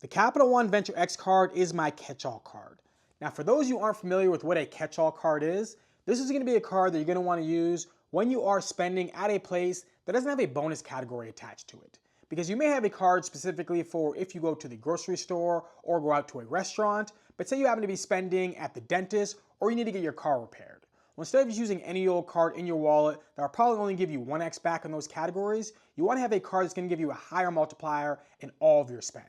The Capital One Venture X card is my catch-all card. Now, for those who aren't familiar with what a catch-all card is, this is going to be a card that you're going to want to use when you are spending at a place that doesn't have a bonus category attached to it. Because you may have a card specifically for if you go to the grocery store or go out to a restaurant, but say you happen to be spending at the dentist or you need to get your car repaired. Well, instead of just using any old card in your wallet that will probably only give you 1x back in those categories, you want to have a card that's going to give you a higher multiplier in all of your spend.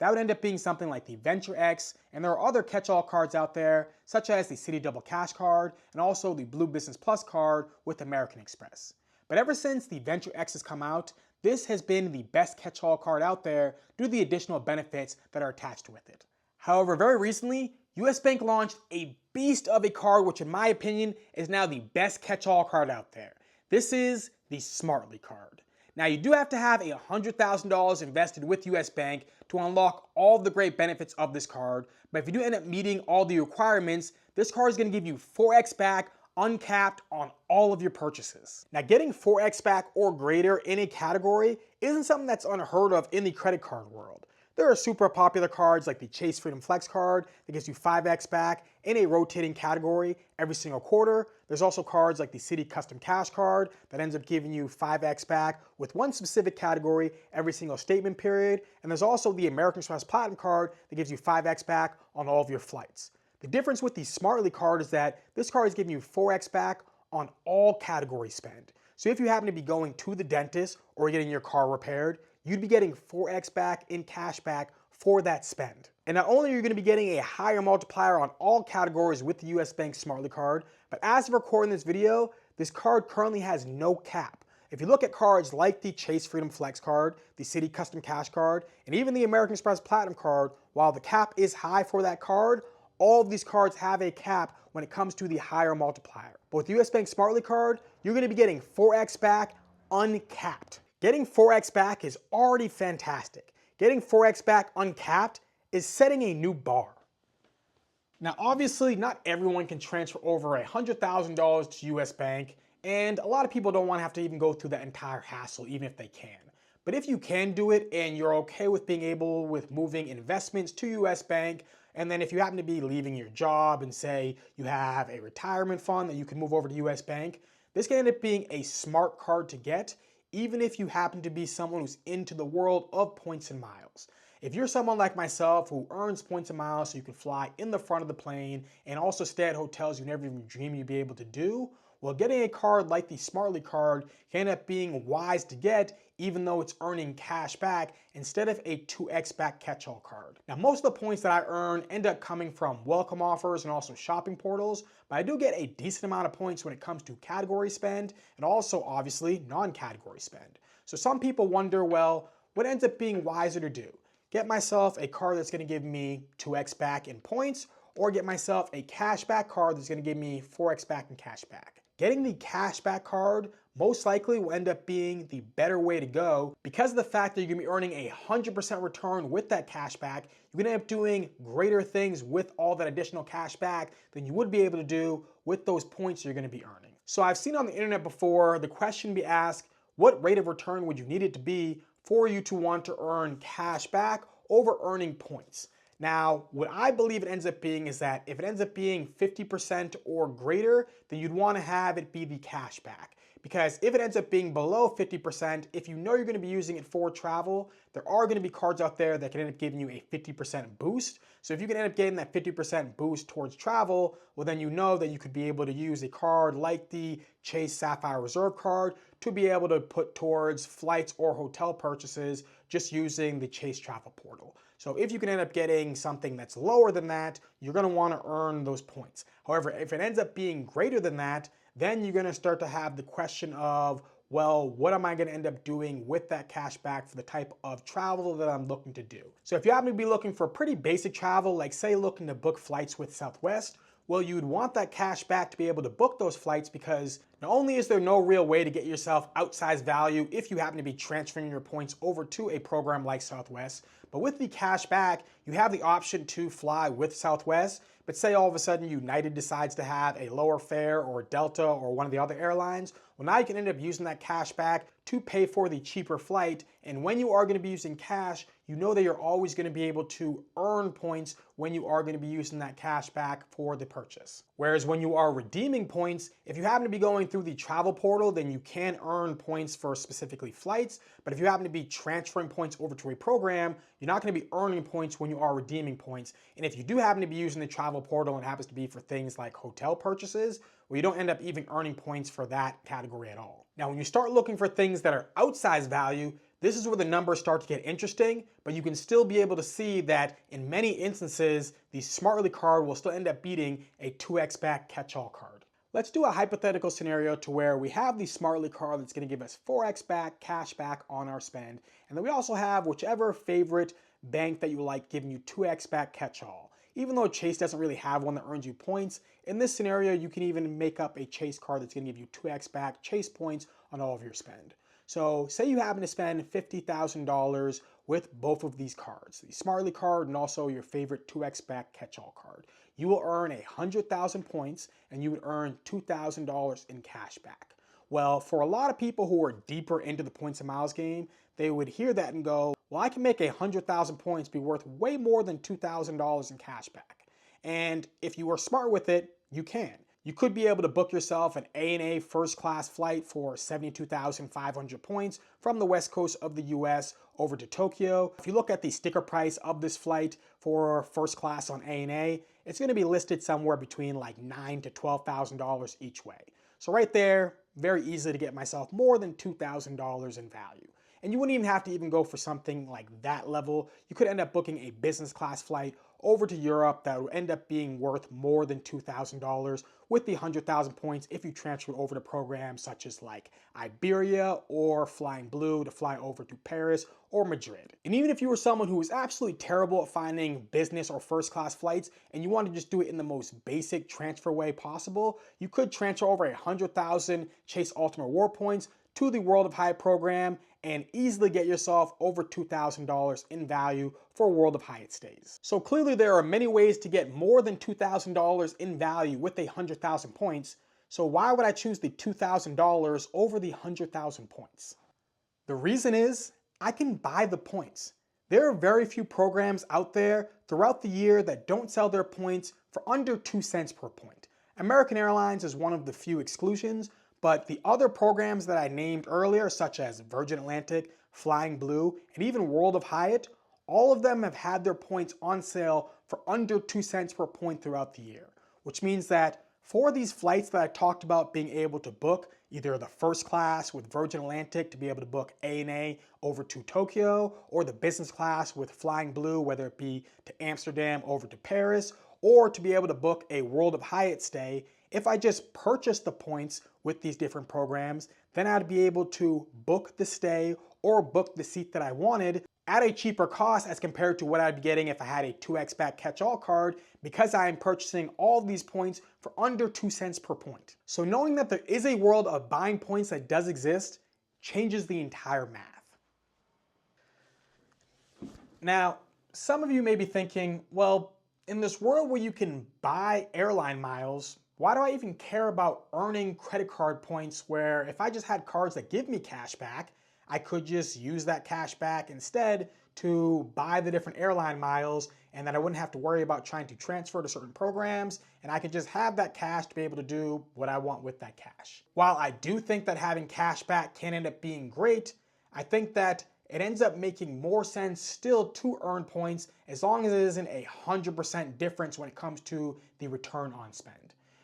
That would end up being something like the Venture X, and there are other catch-all cards out there, such as the Citi Double Cash card, and also the Blue Business Plus card with American Express. But ever since the Venture X has come out, this has been the best catch-all card out there due to the additional benefits that are attached with it. However, very recently, US Bank launched a beast of a card, which in my opinion is now the best catch-all card out there. This is the Smartly card. Now, you do have to have $100,000 invested with US Bank to unlock all the great benefits of this card, but if you do end up meeting all the requirements, this card is going to give you 4x back uncapped on all of your purchases. Now, getting 4x back or greater in a category isn't something that's unheard of in the credit card world. There are super popular cards like the Chase Freedom Flex card that gives you 5x back in a rotating category every single quarter. There's also cards like the Citi Custom Cash card that ends up giving you 5x back with one specific category every single statement period. And there's also the American Express Platinum card that gives you 5x back on all of your flights. The difference with the Smartly card is that this card is giving you 4x back on all category spend. So if you happen to be going to the dentist or getting your car repaired, you'd be getting 4x back in cash back for that spend. And not only are you going to be getting a higher multiplier on all categories with the US Bank Smartly card, but as of recording this video, this card currently has no cap. If you look at cards like the Chase Freedom Flex card, the Citi Custom Cash card, and even the American Express Platinum card, while the cap is high for that card, all of these cards have a cap when it comes to the higher multiplier. But with the US Bank Smartly card, you're going to be getting 4x back uncapped. Getting 4x back is already fantastic. Getting 4x back uncapped is setting a new bar. Now, obviously, not everyone can transfer over $100,000 to US Bank, and a lot of people don't want to have to even go through that entire hassle, even if they can. But if you can do it and you're okay with being able with moving investments to US Bank, and then if you happen to be leaving your job and say you have a retirement fund that you can move over to US Bank, this can end up being a smart card to get, even if you happen to be someone who's into the world of points and miles. If you're someone like myself who earns points and miles so you can fly in the front of the plane and also stay at hotels you never even dreamed you'd be able to do, well, getting a card like the Smartly card can end up being wise to get, even though it's earning cash back instead of a 2x back catch-all card. Now, most of the points that I earn end up coming from welcome offers and also shopping portals, but I do get a decent amount of points when it comes to category spend and also, obviously, non-category spend. So some people wonder, well, what ends up being wiser to do? Get myself a card that's going to give me 2x back in points, or get myself a cashback card that's going to give me 4x back in cash back. Getting the cashback card most likely will end up being the better way to go because of the fact that you're going to be earning a 100% return with that cashback. You're going to end up doing greater things with all that additional cash back than you would be able to do with those points you're going to be earning. So I've seen on the internet before the question be asked, what rate of return would you need it to be for you to want to earn cash back over earning points? Now, what I believe it ends up being is that if it ends up being 50% or greater, then you'd want to have it be the cash back. Because if it ends up being below 50%, if you know you're going to be using it for travel, there are going to be cards out there that can end up giving you a 50% boost. So if you can end up getting that 50% boost towards travel, well then you know that you could be able to use a card like the Chase Sapphire Reserve card to be able to put towards flights or hotel purchases just using the Chase Travel Portal. So if you can end up getting something that's lower than that, you're going to want to earn those points. However, if it ends up being greater than that, then you're going to start to have the question of, well, what am I going to end up doing with that cash back for the type of travel that I'm looking to do? So if you happen to be looking for pretty basic travel, like say looking to book flights with Southwest, well, you'd want that cash back to be able to book those flights because not only is there no real way to get yourself outsized value if you happen to be transferring your points over to a program like Southwest, but with the cash back, you have the option to fly with Southwest, but say all of a sudden United decides to have a lower fare or Delta or one of the other airlines, well now you can end up using that cash back to pay for the cheaper flight, and when you are going to be using cash, you know that you're always going to be able to earn points when you are going to be using that cash back for the purchase. Whereas when you are redeeming points, if you happen to be going through the travel portal, then you can earn points for specifically flights. But if you happen to be transferring points over to a program, you're not going to be earning points when you are redeeming points. And if you do happen to be using the travel portal and it happens to be for things like hotel purchases, well, you don't end up even earning points for that category at all. Now, when you start looking for things that are outsized value, this is where the numbers start to get interesting, but you can still be able to see that in many instances, the Smartly card will still end up beating a 2x back catch-all card. Let's do a hypothetical scenario to where we have the Smartly card that's going to give us 4x back cash back on our spend, and then we also have whichever favorite bank that you like giving you 2x back catch-all. Even though Chase doesn't really have one that earns you points, in this scenario you can even make up a Chase card that's going to give you 2x back Chase points on all of your spend. So say you happen to spend $50,000 with both of these cards, the Smartly card and also your favorite 2x back catch-all card. You will earn 100,000 points and you would earn $2,000 in cash back. Well, for a lot of people who are deeper into the points and miles game, they would hear that and go, well, I can make 100,000 points be worth way more than $2,000 in cash back. And if you are smart with it, you can. You could be able to book yourself an ANA first class flight for 72,500 points from the west coast of the US over to Tokyo. If you look at the sticker price of this flight for first class on ANA, it's going to be listed somewhere between like $9,000 to $12,000 each way. So right there, very easy to get myself more than $2,000 in value. And you wouldn't even have to even go for something like that level. You could end up booking a business class flight over to Europe that would end up being worth more than $2,000 with the 100,000 points if you transfer over to programs such as like Iberia or Flying Blue to fly over to Paris or Madrid. And even if you were someone who was absolutely terrible at finding business or first class flights and you want to just do it in the most basic transfer way possible, you could transfer over 100,000 Chase Ultimate Reward points to the World of Hyatt program and easily get yourself over $2,000 in value for World of Hyatt stays. So clearly there are many ways to get more than $2,000 in value with 100,000 points. So why would I choose the $2,000 over the 100,000 points? The reason is I can buy the points. There are very few programs out there throughout the year that don't sell their points for under 2 cents per point. American Airlines is one of the few exclusions, but the other programs that I named earlier, such as Virgin Atlantic, Flying Blue, and even World of Hyatt, all of them have had their points on sale for under 2 cents per point throughout the year, which means that for these flights that I talked about being able to book, either the first class with Virgin Atlantic to be able to book ANA over to Tokyo, or the business class with Flying Blue, whether it be to Amsterdam over to Paris, or to be able to book a World of Hyatt stay, if I just purchased the points with these different programs, then I'd be able to book the stay or book the seat that I wanted at a cheaper cost as compared to what I'd be getting if I had a 2x back catch-all card, because I am purchasing all of these points for under 2 cents per point. So knowing that there is a world of buying points that does exist changes the entire math. Now, some of you may be thinking, well, in this world where you can buy airline miles, why do I even care about earning credit card points where if I just had cards that give me cash back, I could just use that cash back instead to buy the different airline miles, and then I wouldn't have to worry about trying to transfer to certain programs, and I could just have that cash to be able to do what I want with that cash. While I do think that having cash back can end up being great, I think that it ends up making more sense still to earn points as long as it isn't 100% difference when it comes to the return on spend.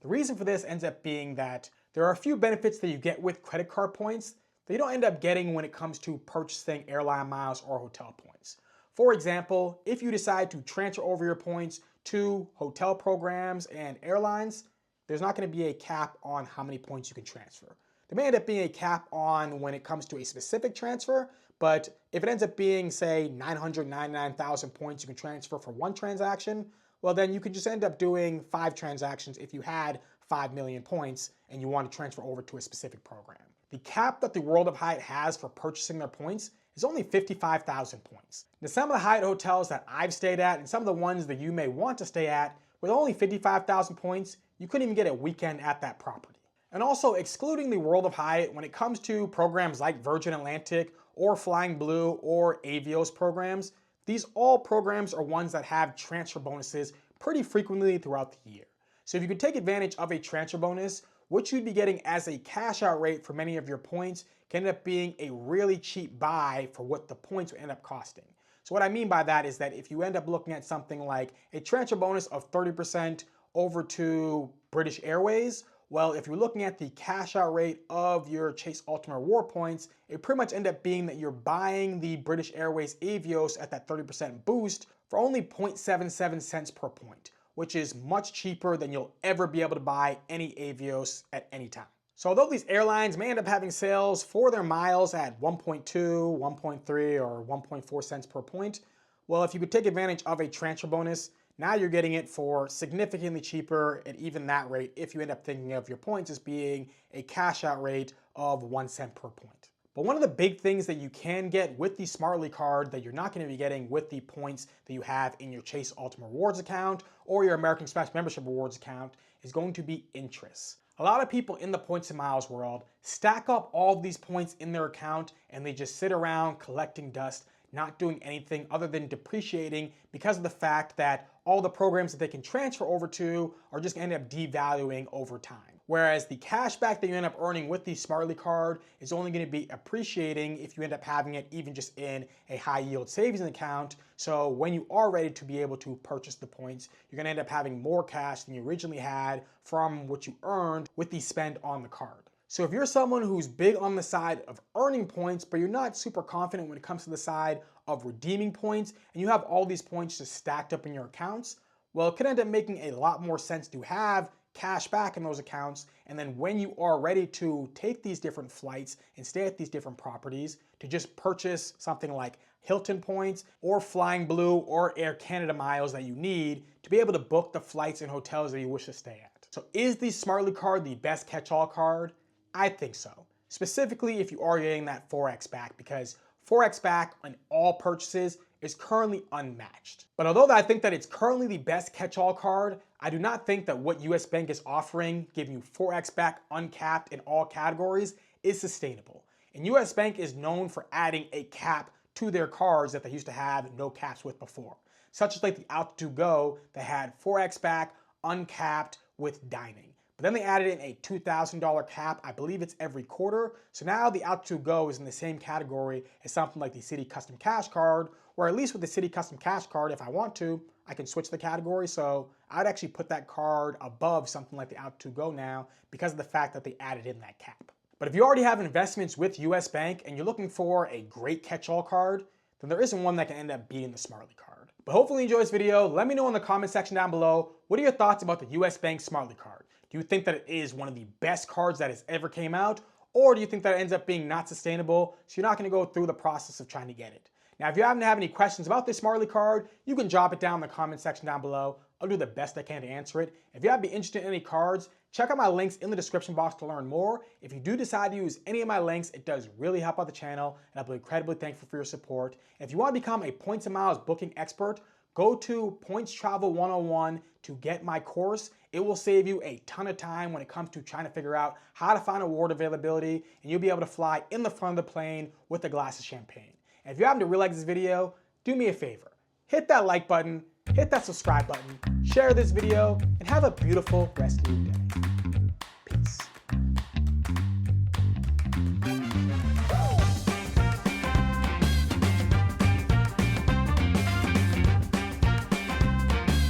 The reason for this ends up being that there are a few benefits that you get with credit card points that you don't end up getting when it comes to purchasing airline miles or hotel points. For example, if you decide to transfer over your points to hotel programs and airlines, there's not going to be a cap on how many points you can transfer. There may end up being a cap on when it comes to a specific transfer, but if it ends up being, say, 999,000 points you can transfer for one transaction, well then you could just end up doing 5 transactions if you had 5 million points and you want to transfer over to a specific program. The cap that the World of Hyatt has for purchasing their points is only 55,000 points. Now some of the Hyatt hotels that I've stayed at and some of the ones that you may want to stay at, with only 55,000 points, you couldn't even get a weekend at that property. And also excluding the World of Hyatt, when it comes to programs like Virgin Atlantic or Flying Blue or Avios programs, these all programs are ones that have transfer bonuses pretty frequently throughout the year. So if you could take advantage of a transfer bonus, what you'd be getting as a cash out rate for many of your points can end up being a really cheap buy for what the points would end up costing. So what I mean by that is that if you end up looking at something like a transfer bonus of 30% over to British Airways, well, if you're looking at the cash out rate of your Chase Ultimate Reward points, it pretty much end up being that you're buying the British Airways Avios at that 30% boost for only 0.77 cents per point, which is much cheaper than you'll ever be able to buy any Avios at any time. So although these airlines may end up having sales for their miles at 1.2, 1.3, or 1.4 cents per point, well, if you could take advantage of a transfer bonus, now you're getting it for significantly cheaper at even that rate if you end up thinking of your points as being a cash out rate of 1 cent per point. But one of the big things that you can get with the Smartly card that you're not going to be getting with the points that you have in your Chase Ultimate Rewards account or your American Express Membership Rewards account is going to be interest. A lot of people in the points and miles world stack up all of these points in their account and they just sit around collecting dust, not doing anything other than depreciating because of the fact that all the programs that they can transfer over to are just going to end up devaluing over time. Whereas the cash back that you end up earning with the Smartly card is only going to be appreciating if you end up having it even just in a high yield savings account. So when you are ready to be able to purchase the points, you're going to end up having more cash than you originally had from what you earned with the spend on the card. So if you're someone who's big on the side of earning points, but you're not super confident when it comes to the side of redeeming points, and you have all these points just stacked up in your accounts, well, it could end up making a lot more sense to have cash back in those accounts, and then when you are ready to take these different flights and stay at these different properties, to just purchase something like Hilton points or Flying Blue or Air Canada miles that you need to be able to book the flights and hotels that you wish to stay at. So is the Smartly card the best catch-all card? I think so. Specifically if you are getting that 4x back, because 4x back on all purchases is currently unmatched. But although I think that it's currently the best catch-all card, I do not think that what US Bank is offering, giving you 4x back uncapped in all categories, is sustainable. And US Bank is known for adding a cap to their cards that they used to have no caps with before, such as like the Altitude Go that had 4x back uncapped with dining. But then they added in a $2,000 cap. I believe it's every quarter. So now the Altitude Go is in the same category as something like the Citi Custom Cash Card, or at least with the Citi Custom Cash Card, if I want to, I can switch the category. So I'd actually put that card above something like the Altitude Go now because of the fact that they added in that cap. But if you already have investments with US Bank and you're looking for a great catch-all card, then there isn't one that can end up beating the Smartly card. But hopefully you enjoyed this video. Let me know in the comment section down below, what are your thoughts about the US Bank Smartly card? Do you think that it is one of the best cards that has ever came out? Or do you think that it ends up being not sustainable, so you're not gonna go through the process of trying to get it? Now, if you happen to have any questions about this Smartly card, you can drop it down in the comment section down below. I'll do the best I can to answer it. If you happen to be interested in any cards, check out my links in the description box to learn more. If you do decide to use any of my links, it does really help out the channel, and I'll be incredibly thankful for your support. And if you want to become a points and miles booking expert, go to Points Travel 101 to get my course. It will save you a ton of time when it comes to trying to figure out how to find award availability, and you'll be able to fly in the front of the plane with a glass of champagne. And if you happen to really like this video, do me a favor. Hit that like button, hit that subscribe button, share this video, and have a beautiful rest of your day.